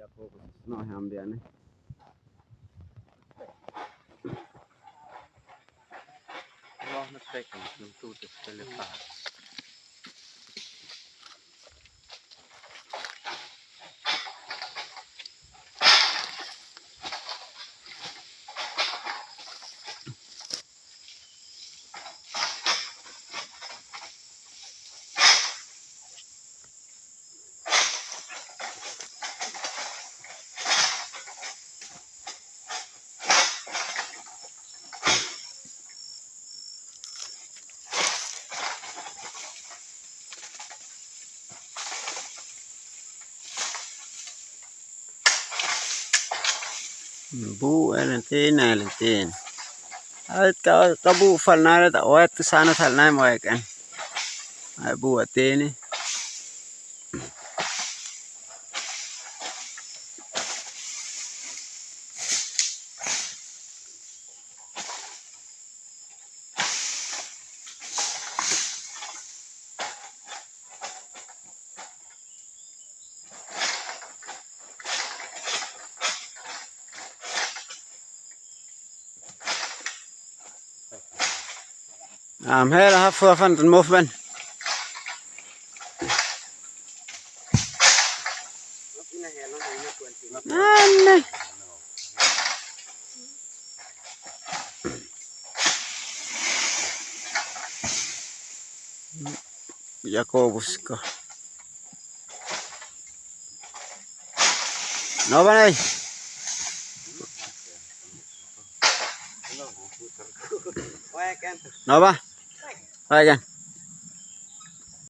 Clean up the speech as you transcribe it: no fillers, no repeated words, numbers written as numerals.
Jakobus no hambiane No me pecan, no tú te telepas. Bu elentin. Ka bu falnare ta oet sana thalnai moekan. Ai bu atene. Här har för fan den muffen. Nej. Jakobus ko. No ba nay? No ba? Vai gan.